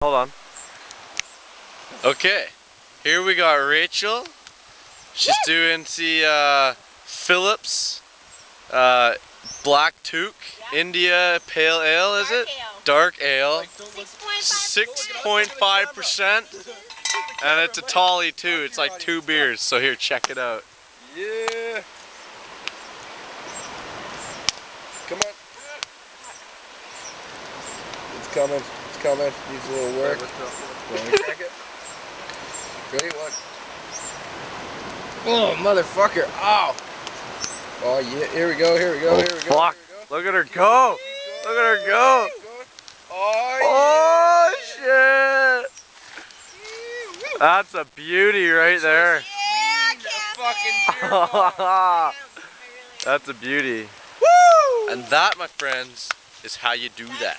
Hold on. Okay, here we got Rachel. She's doing the Phillips Black Took India Pale Ale, is it? Dark Ale. 6.5%. And it's a tally too. It's like 2 beers. So here, check it out. Yeah. Come on. It's coming. It's coming. Needs a little work. Check it. Ready? One. Oh, motherfucker. Ow. Oh, yeah. Here we go. Here we go. Oh, here we go. fuck. Here we go. Look at her go. Look at her go. Oh, shit. That's a beauty right there. Fucking That's a beauty. Woo! And that, my friends, is how you do that.